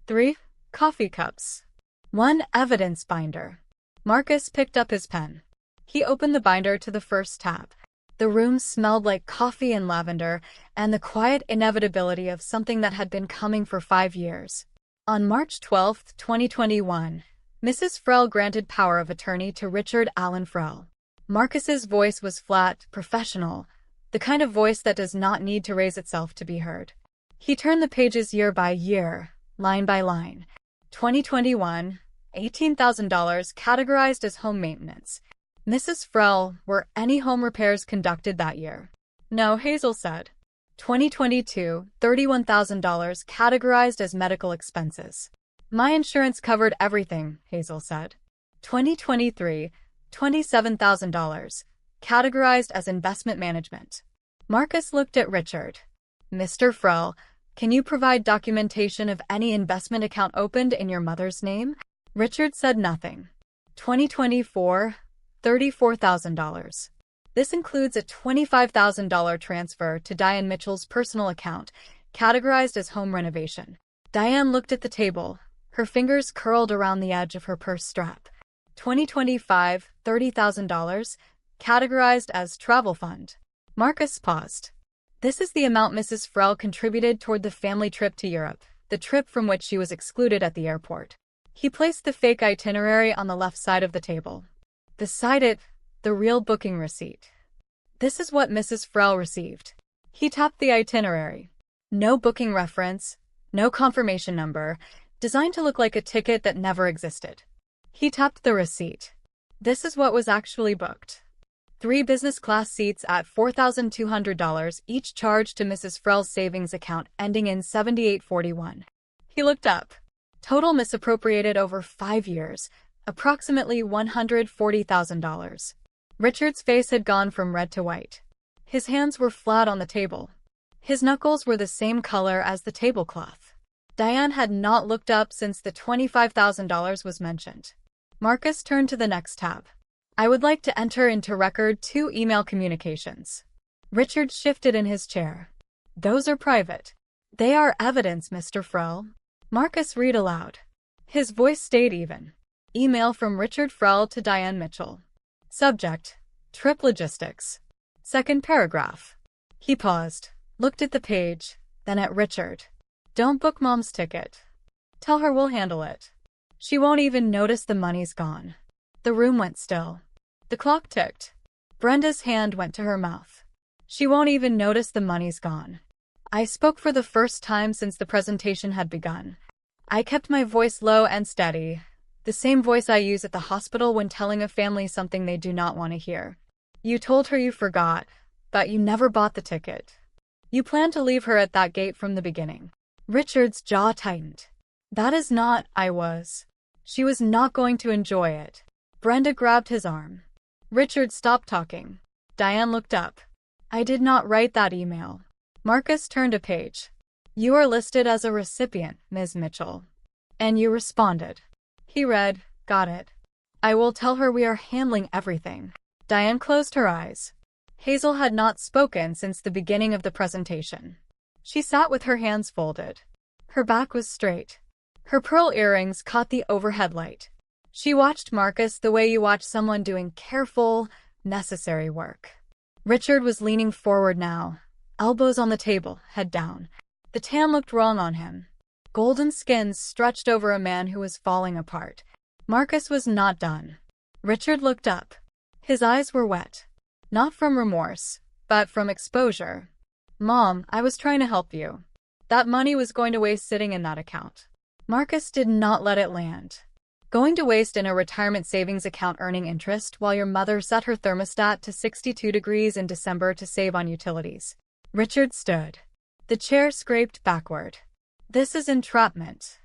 3 coffee cups. 1 evidence binder. Marcus picked up his pen. He opened the binder to the first tab. The room smelled like coffee and lavender, and the quiet inevitability of something that had been coming for 5 years. On March 12, 2021, Mrs. Frell granted power of attorney to Richard Allen Frell. Marcus's voice was flat, professional, the kind of voice that does not need to raise itself to be heard. He turned the pages year by year, line by line. 2021, $18,000 categorized as home maintenance. Mrs. Frell, were any home repairs conducted that year? No, Hazel said. 2022, $31,000 categorized as medical expenses. My insurance covered everything, Hazel said. 2023, $27,000, categorized as investment management. Marcus looked at Richard. Mr. Frell, can you provide documentation of any investment account opened in your mother's name? Richard said nothing. 2024, $34,000. This includes a $25,000 transfer to Diane Mitchell's personal account, categorized as home renovation. Diane looked at the table, her fingers curled around the edge of her purse strap. 2025, $30,000, categorized as travel fund. Marcus paused. This is the amount Mrs. Frell contributed toward the family trip to Europe, the trip from which she was excluded at the airport. He placed the fake itinerary on the left side of the table. Beside it, the real booking receipt. This is what Mrs. Frell received. He tapped the itinerary. No booking reference, no confirmation number, designed to look like a ticket that never existed. He tapped the receipt. This is what was actually booked. 3 business class seats at $4,200, each charged to Mrs. Frell's savings account ending in 7841. He looked up. Total misappropriated over 5 years, approximately $140,000. Richard's face had gone from red to white. His hands were flat on the table. His knuckles were the same color as the tablecloth. Diane had not looked up since the $25,000 was mentioned. Marcus turned to the next tab. I would like to enter into record 2 email communications. Richard shifted in his chair. Those are private. They are evidence, Mr. Frell. Marcus read aloud. His voice stayed even. Email from Richard Frell to Diane Mitchell. Subject: Trip Logistics. Second paragraph. He paused, looked at the page, then at Richard. Don't book Mom's ticket. Tell her we'll handle it. She won't even notice the money's gone. The room went still. The clock ticked. Brenda's hand went to her mouth. She won't even notice the money's gone. I spoke for the first time since the presentation had begun. I kept my voice low and steady, the same voice I use at the hospital when telling a family something they do not want to hear. You told her you forgot, but you never bought the ticket. You planned to leave her at that gate from the beginning. Richard's jaw tightened. That is not, I was. She was not going to enjoy it. Brenda grabbed his arm. Richard stopped talking. Diane looked up. I did not write that email. Marcus turned a page. You are listed as a recipient, Ms. Mitchell. And you responded. He read, got it. I will tell her we are handling everything. Diane closed her eyes. Hazel had not spoken since the beginning of the presentation. She sat with her hands folded. Her back was straight. Her pearl earrings caught the overhead light. She watched Marcus the way you watch someone doing careful, necessary work. Richard was leaning forward now, elbows on the table, head down. The tan looked wrong on him. Golden skin stretched over a man who was falling apart. Marcus was not done. Richard looked up. His eyes were wet. Not from remorse, but from exposure. Mom, I was trying to help you. That money was going to waste sitting in that account. Marcus did not let it land. Going to waste in a retirement savings account earning interest while your mother set her thermostat to 62 degrees in December to save on utilities. Richard stood. The chair scraped backward. This is entrapment.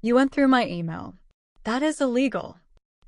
You went through my email. That is illegal.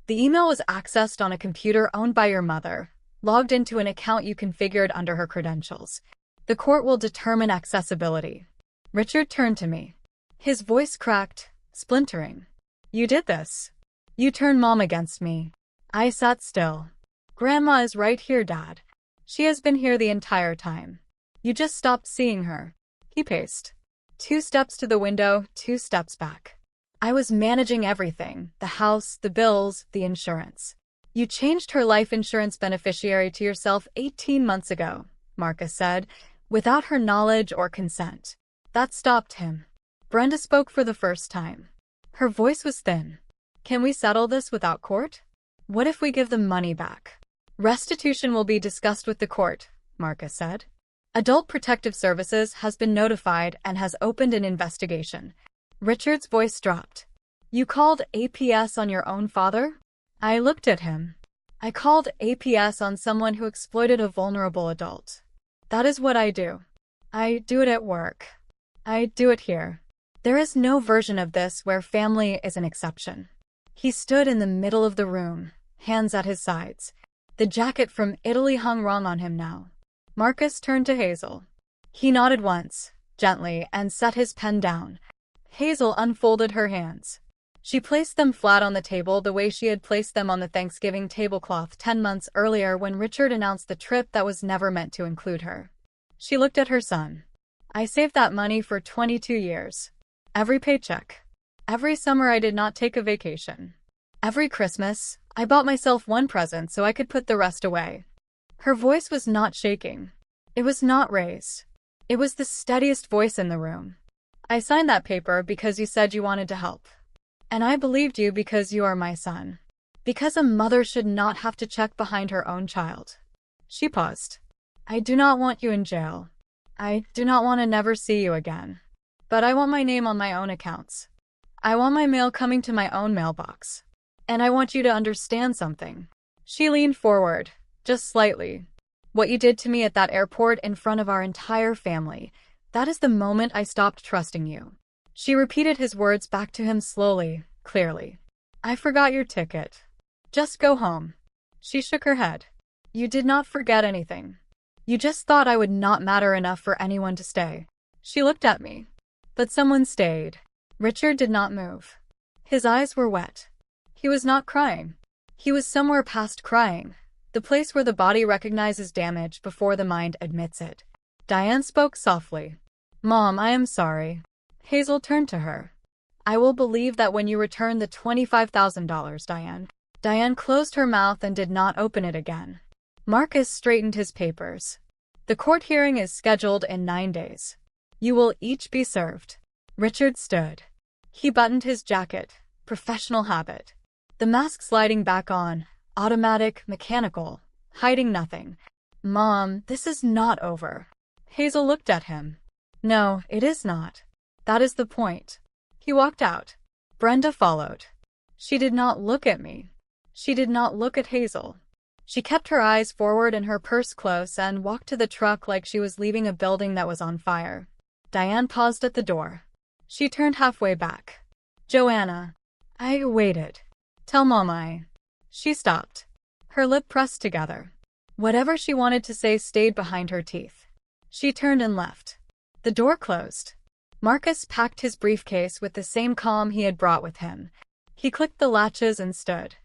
The email was accessed on a computer owned by your mother, logged into an account you configured under her credentials. The court will determine accessibility. Richard turned to me. His voice cracked, splintering. You did this. You turned Mom against me. I sat still. Grandma is right here, Dad. She has been here the entire time. You just stopped seeing her. He paced. 2 steps to the window, 2 steps back. I was managing everything, the house, the bills, the insurance. You changed her life insurance beneficiary to yourself 18 months ago, Marcus said, without her knowledge or consent. That stopped him. Brenda spoke for the first time. Her voice was thin. Can we settle this without court? What if we give the money back? Restitution will be discussed with the court, Marcus said. Adult Protective Services has been notified and has opened an investigation. Richard's voice dropped. You called APS on your own father? I looked at him. I called APS on someone who exploited a vulnerable adult. That is what I do. I do it at work. I do it here. There is no version of this where family is an exception. He stood in the middle of the room, hands at his sides. The jacket from Italy hung wrong on him now. Marcus turned to Hazel. He nodded once, gently, and set his pen down. Hazel unfolded her hands. She placed them flat on the table the way she had placed them on the Thanksgiving tablecloth 10 months earlier when Richard announced the trip that was never meant to include her. She looked at her son. I saved that money for 22 years. Every paycheck. Every summer I did not take a vacation. Every Christmas, I bought myself one present so I could put the rest away. Her voice was not shaking. It was not raised. It was the steadiest voice in the room. I signed that paper because you said you wanted to help. And I believed you because you are my son. Because a mother should not have to check behind her own child. She paused. I do not want you in jail. I do not want to never see you again. But I want my name on my own accounts. I want my mail coming to my own mailbox. And I want you to understand something. She leaned forward, just slightly. What you did to me at that airport in front of our entire family, that is the moment I stopped trusting you. She repeated his words back to him slowly, clearly. I forgot your ticket. Just go home. She shook her head. You did not forget anything. You just thought I would not matter enough for anyone to stay. She looked at me. But someone stayed. Richard did not move. His eyes were wet. He was not crying. He was somewhere past crying, the place where the body recognizes damage before the mind admits it. Diane spoke softly. Mom, I am sorry. Hazel turned to her. I will believe that when you return the $25,000, Diane. Diane closed her mouth and did not open it again. Marcus straightened his papers. The court hearing is scheduled in 9 days. You will each be served. Richard stood. He buttoned his jacket, professional habit. The mask sliding back on, automatic, mechanical, hiding nothing. Mom, this is not over. Hazel looked at him. No, it is not. That is the point. He walked out. Brenda followed. She did not look at me. She did not look at Hazel. She kept her eyes forward and her purse close and walked to the truck like she was leaving a building that was on fire. Diane paused at the door. She turned halfway back. Joanna. I waited. Tell Mom I. She stopped. Her lip pressed together. Whatever she wanted to say stayed behind her teeth. She turned and left. The door closed. Marcus packed his briefcase with the same calm he had brought with him. He clicked the latches and stood.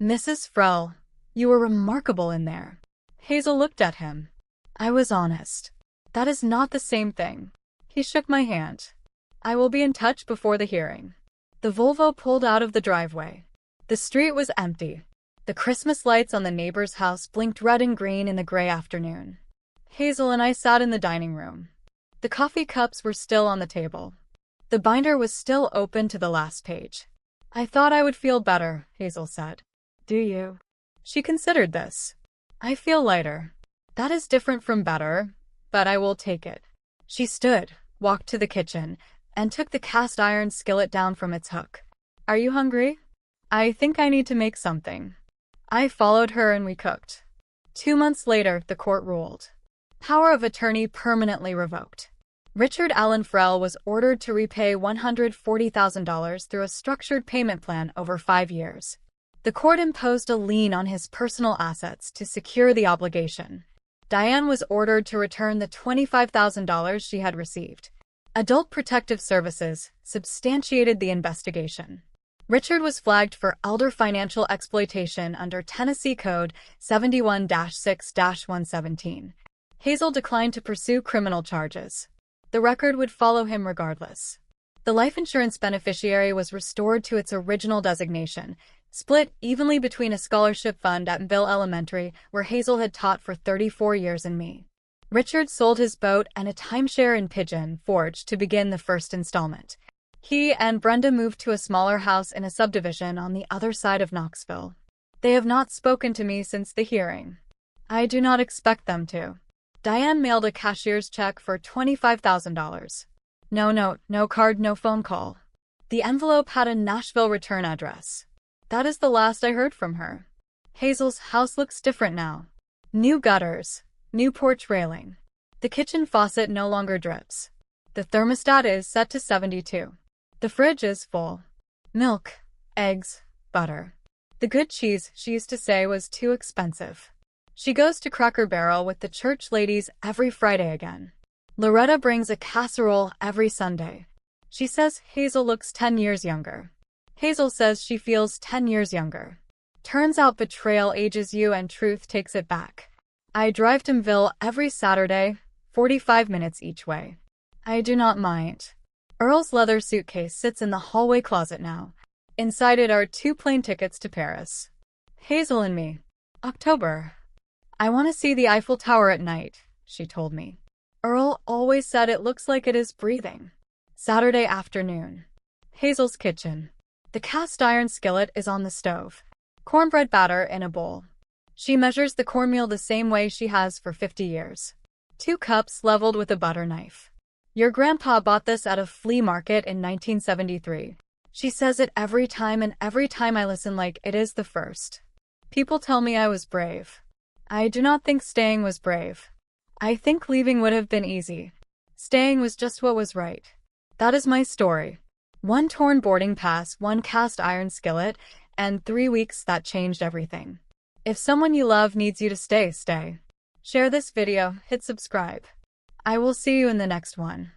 Mrs. Frell, you were remarkable in there. Hazel looked at him. I was honest. That is not the same thing. He shook my hand. I will be in touch before the hearing. The Volvo pulled out of the driveway. The street was empty. The Christmas lights on the neighbor's house blinked red and green in the gray afternoon. Hazel and I sat in the dining room. The coffee cups were still on the table. The binder was still open to the last page. I thought I would feel better, Hazel said. Do you? She considered this. I feel lighter. That is different from better, but I will take it. She stood, walked to the kitchen, and took the cast iron skillet down from its hook. Are you hungry? I think I need to make something. I followed her and we cooked. 2 months later, the court ruled. Power of attorney permanently revoked. Richard Allen Frell was ordered to repay $140,000 through a structured payment plan over 5 years. The court imposed a lien on his personal assets to secure the obligation. Diane was ordered to return the $25,000 she had received. Adult Protective Services substantiated the investigation. Richard was flagged for elder financial exploitation under Tennessee Code 71-6-117. Hazel declined to pursue criminal charges. The record would follow him regardless. The life insurance beneficiary was restored to its original designation, split evenly between a scholarship fund at Bill Elementary, where Hazel had taught for 34 years, and me. Richard sold his boat and a timeshare in Pigeon Forge to begin the first installment. He and Brenda moved to a smaller house in a subdivision on the other side of Knoxville. They have not spoken to me since the hearing. I do not expect them to. Diane mailed a cashier's check for $25,000. No note, no card, no phone call. The envelope had a Nashville return address. That is the last I heard from her. Hazel's house looks different now. New gutters, new porch railing. The kitchen faucet no longer drips. The thermostat is set to 72. The fridge is full. Milk, eggs, butter. The good cheese, she used to say, was too expensive. She goes to Cracker Barrel with the church ladies every Friday again. Loretta brings a casserole every Sunday. She says Hazel looks 10 years younger. Hazel says she feels 10 years younger. Turns out betrayal ages you and truth takes it back. I drive to Mville every Saturday, 45 minutes each way. I do not mind. Earl's leather suitcase sits in the hallway closet now. Inside it are 2 plane tickets to Paris. Hazel and me. October. I want to see the Eiffel Tower at night, she told me. Earl always said it looks like it is breathing. Saturday afternoon. Hazel's kitchen. The cast iron skillet is on the stove. Cornbread batter in a bowl. She measures the cornmeal the same way she has for 50 years. 2 cups leveled with a butter knife. Your grandpa bought this at a flea market in 1973. She says it every time, and every time I listen like it is the first. People tell me I was brave. I do not think staying was brave. I think leaving would have been easy. Staying was just what was right. That is my story. 1 torn boarding pass, 1 cast iron skillet, and 3 weeks that changed everything. If someone you love needs you to stay, stay. Share this video, hit subscribe. I will see you in the next one.